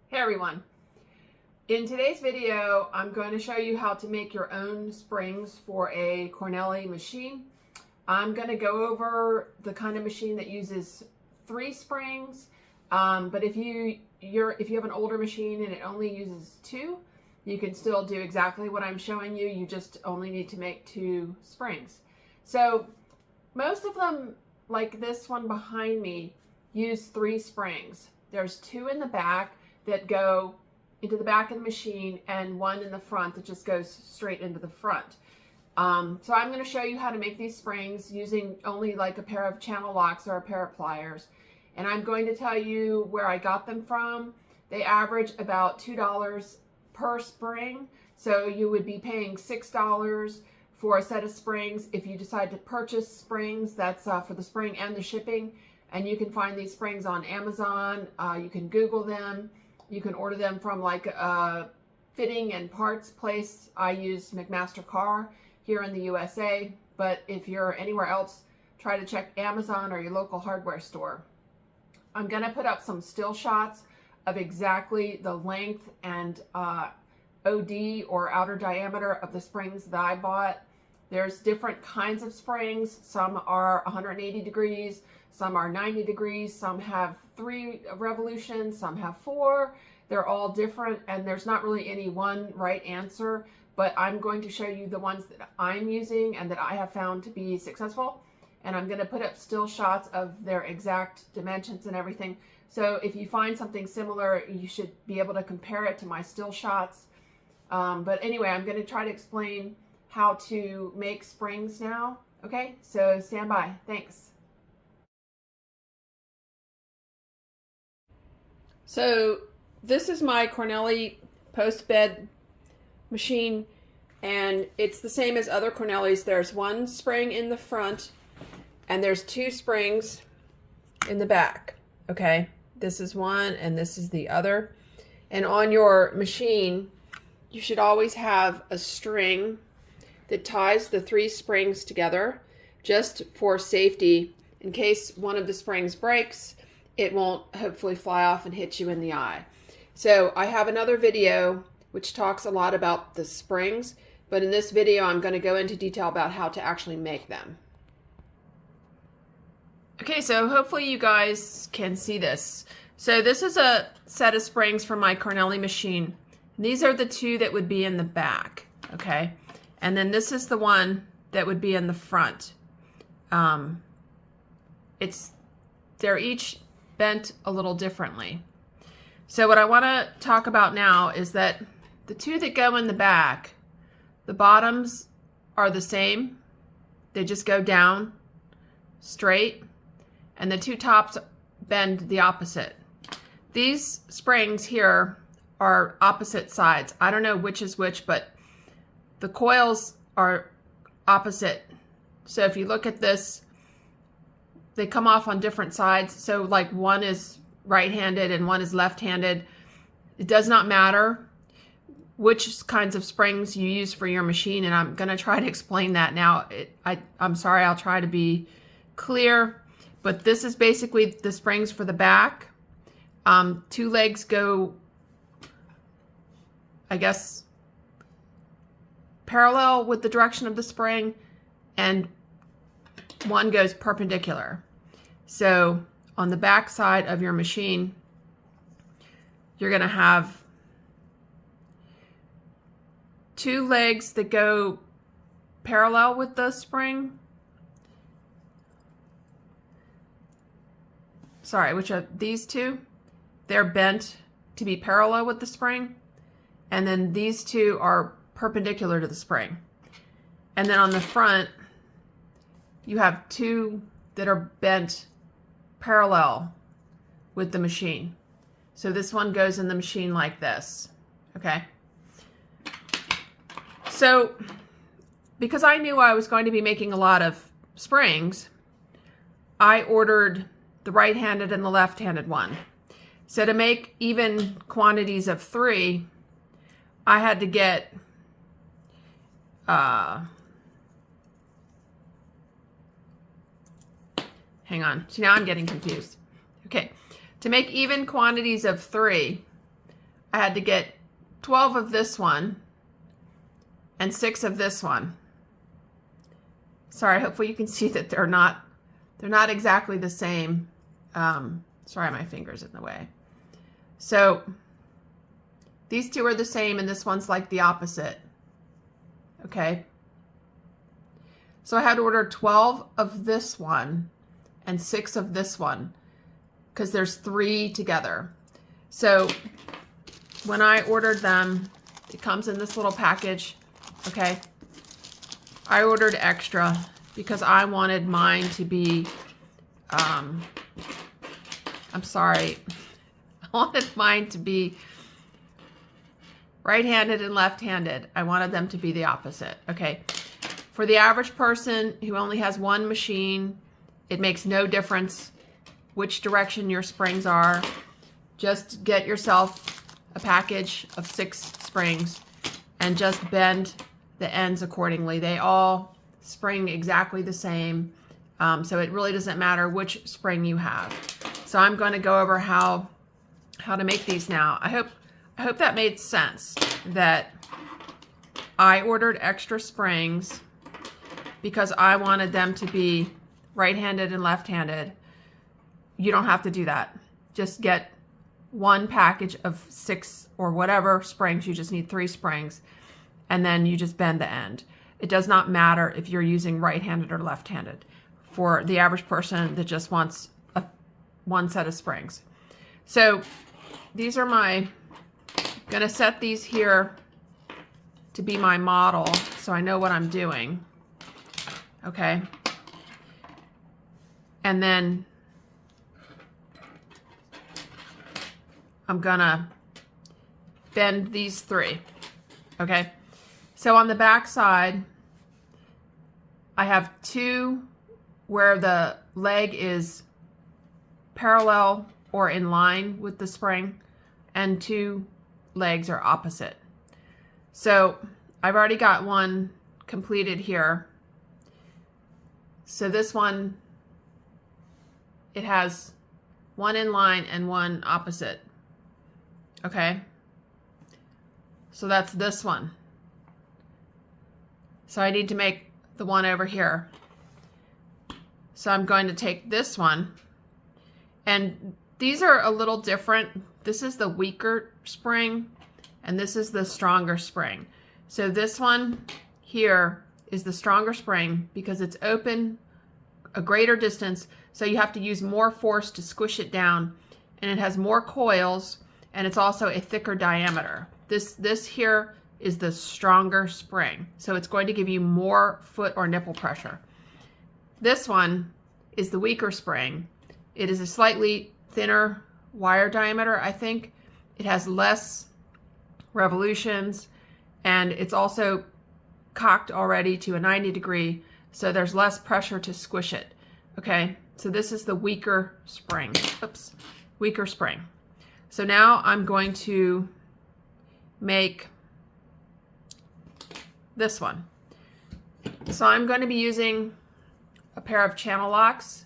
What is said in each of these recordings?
Hey everyone. In today's video, I'm going to show you how to make your own springs for a Cornely machine. I'm going to go over the kind of machine that uses 3 springs, but if you have an older machine and it only uses 2, you can still do exactly what I'm showing you. You just only need to make 2 springs. So most of them, like this one behind me, use 3 springs. There's 2 in the back that go into the back of the machine and 1 in the front that just goes straight into the front. So I'm going to show you how to make these springs using only like a pair of channel locks or a pair of pliers. And I'm going to tell you where I got them from. They average about $2 per spring. So you would be paying $6 for a set of springs. If you decide to purchase springs, that's for the spring and the shipping. And you can find these springs on Amazon. You can Google them. You can order them from like a fitting and parts place. I use McMaster-Carr here in the USA, but if you're anywhere else, try to check Amazon or your local hardware store. I'm gonna put up some still shots of exactly the length and OD or outer diameter of the springs that I bought. There's different kinds of springs. Some are 180 degrees, some are 90 degrees, some have 3 revolutions, some have 4. They're all different, and there's not really any one right answer, but I'm going to show you the ones that I'm using and that I have found to be successful. And I'm going to put up still shots of their exact dimensions and everything. So if you find something similar, you should be able to compare it to my still shots. But anyway, I'm going to try to explain how to make springs now. Okay, so stand by. Thanks. So this is my Cornely post bed machine, and it's the same as other Cornelys. There's 1 spring in the front and there's 2 springs in the back. Okay, this is one and this is the other. And on your machine, you should always have a string that ties the 3 springs together just for safety. In case one of the springs breaks, it won't hopefully fly off and hit you in the eye. So I have another video which talks a lot about the springs, but in this video I'm going to go into detail about how to actually make them. Okay, so hopefully you guys can see this. So this is a set of springs from my Cornely machine. These are the 2 that would be in the back, okay? And then this is the one that would be in the front. They're each bent a little differently. So what I want to talk about now is that the 2 that go in the back, the bottoms are the same. They just go down straight, and the 2 tops bend the opposite. These springs here are opposite sides. I don't know which is which, but the coils are opposite. So if you look at this, they come off on different sides. So like one is right-handed and one is left-handed. It does not matter which kinds of springs you use for your machine, and I'm going to try to explain that now. I'm sorry, I'll try to be clear, but this is basically the springs for the back. 2 legs go, I guess, parallel with the direction of the spring, and 1 goes perpendicular. So on the back side of your machine, you're going to have 2 legs that go parallel with the spring. Sorry, which are these 2? They're bent to be parallel with the spring. And then these 2 are perpendicular to the spring. And then on the front, you have 2 that are bent parallel with the machine. So this one goes in the machine like this, okay? So because I knew I was going to be making a lot of springs, I ordered the right-handed and the left-handed one. So to make even quantities of 3, I had to get hang on. See, now I'm getting confused. Okay. To make even quantities of 3, I had to get 12 of this one and 6 of this one. Sorry, hopefully you can see that they're not exactly the same. Sorry, my finger's in the way. So these two are the same and this one's like the opposite. Okay. So I had to order 12 of this one and 6 of this one because there's 3 together. So when I ordered them, it comes in this little package. Okay. I ordered extra because I wanted mine to be, I'm sorry, I wanted mine to be right-handed and left-handed. I wanted them to be the opposite, okay? For the average person who only has one machine, it makes no difference which direction your springs are. Just get yourself a package of 6 springs and just bend the ends accordingly. They all spring exactly the same, so it really doesn't matter which spring you have. So I'm going to go over how to make these now. I hope that made sense, that I ordered extra springs because I wanted them to be right-handed and left-handed. You don't have to do that. Just get one package of 6 or whatever springs. You just need 3 springs, and then you just bend the end. It does not matter if you're using right-handed or left-handed for the average person that just wants one set of springs. So these are gonna set these here to be my model so I know what I'm doing. Okay. And then I'm gonna bend these 3. Okay. So on the back side, I have 2 where the leg is parallel or in line with the spring, and 2 legs are opposite. So I've already got one completed here. So this one, it has one in line and one opposite. Okay. So that's this one. So I need to make the one over here. So I'm going to take this one, and these are a little different. This is the weaker spring, and this is the stronger spring. So this one here is the stronger spring because it's open a greater distance, so you have to use more force to squish it down, and it has more coils, and it's also a thicker diameter. This here is the stronger spring, so it's going to give you more foot or nipple pressure. This one is the weaker spring. It is a slightly thinner wire diameter, I think. It has less revolutions, and it's also cocked already to a 90 degree, so there's less pressure to squish it. Okay, so this is the weaker spring. Oops, weaker spring. So now I'm going to make this one. So I'm going to be using a pair of channel locks.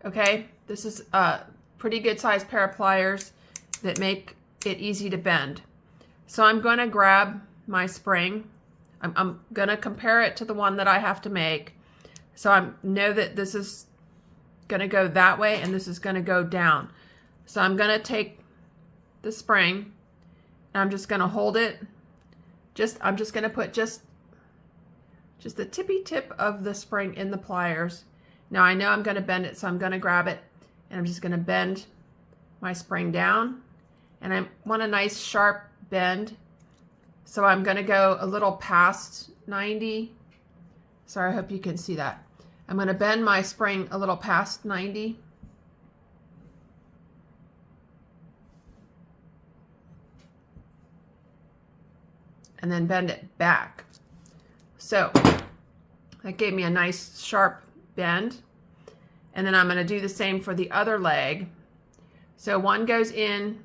Okay, this is a pretty good sized pair of pliers that make it easy to bend. So I'm going to grab my spring. I'm going to compare it to the one that I have to make. So I know that this is going to go that way and this is going to go down. So I'm going to take the spring and I'm just going to hold it. I'm just going to put just the tippy tip of the spring in the pliers. Now I know I'm going to bend it, so I'm going to grab it and I'm just going to bend my spring down, and I want a nice sharp bend. So I'm going to go a little past 90. Sorry, I hope you can see that. I'm going to bend my spring a little past 90. And then bend it back. So that gave me a nice sharp bend. And then I'm going to do the same for the other leg. So one goes in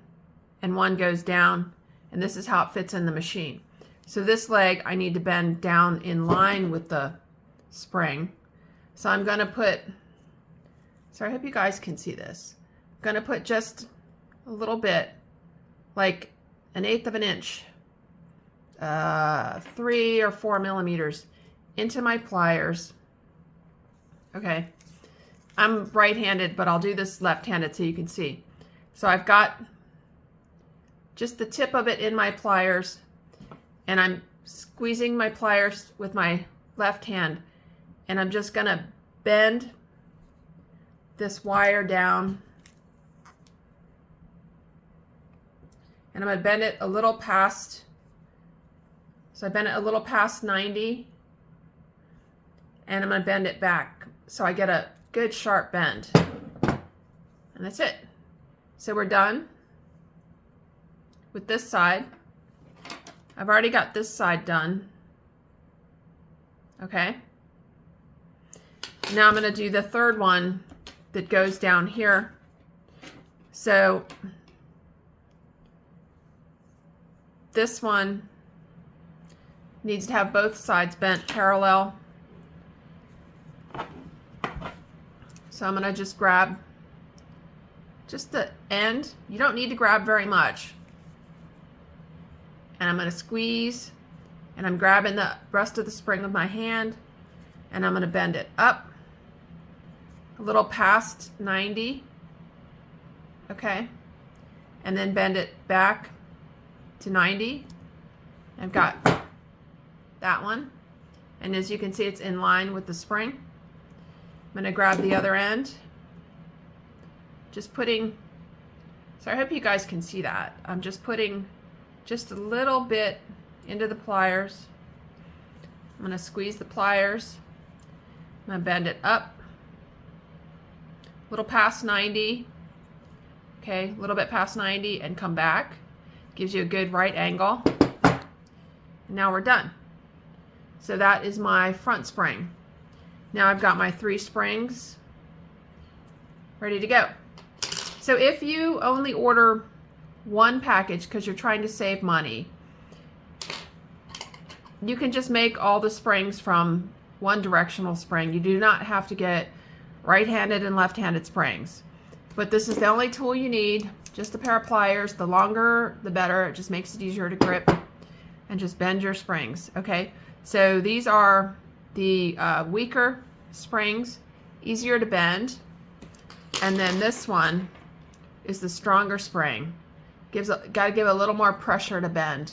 and one goes down, and this is how it fits in the machine. So this leg I need to bend down in line with the spring. So I'm going to put, sorry, I hope you guys can see this. I'm going to put just a little bit, like 1/8 of an inch, 3 or 4 millimeters into my pliers. Okay, I'm right-handed, but I'll do this left-handed so you can see. So I've got just the tip of it in my pliers, and I'm squeezing my pliers with my left hand, and I'm just gonna bend this wire down, and I'm gonna bend it a little past, so I bend it a little past 90, and I'm gonna bend it back so I get a good sharp bend, and that's it. So we're done with this side. I've already got this side done. Okay. Now I'm going to do the third one that goes down here. So this one needs to have both sides bent parallel. So I'm going to just grab just the end. You don't need to grab very much. And I'm going to squeeze, and I'm grabbing the rest of the spring with my hand, and I'm going to bend it up a little past 90, okay, and then bend it back to 90. I've got that one, and as you can see, it's in line with the spring. I'm going to grab the other end, just putting, so I hope you guys can see that. I'm just putting just a little bit into the pliers. I'm going to squeeze the pliers. I'm going to bend it up a little past 90. Okay, a little bit past 90 and come back. Gives you a good right angle. And now we're done. So that is my front spring. Now I've got my 3 springs ready to go. So if you only order one package because you're trying to save money, you can just make all the springs from one directional spring. You do not have to get right-handed and left-handed springs. But this is the only tool you need, just a pair of pliers. The longer the better. It just makes it easier to grip, and just bend your springs. Okay, so these are the weaker springs, easier to bend, and then this one is the stronger spring. Got to give a little more pressure to bend.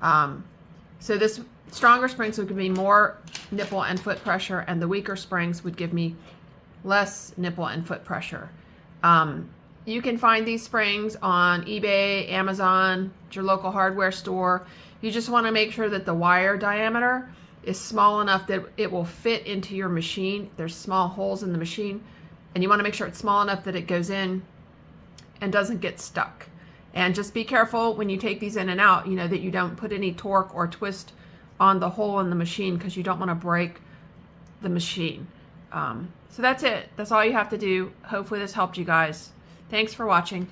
So this stronger springs would give me more nipple and foot pressure, and the weaker springs would give me less nipple and foot pressure. You can find these springs on eBay, Amazon, your local hardware store. You just want to make sure that the wire diameter is small enough that it will fit into your machine. There's small holes in the machine, and you want to make sure it's small enough that it goes in and doesn't get stuck. And just be careful when you take these in and out, you know, that you don't put any torque or twist on the hole in the machine, because you don't want to break the machine. So that's it. That's all you have to do. Hopefully this helped you guys. Thanks for watching.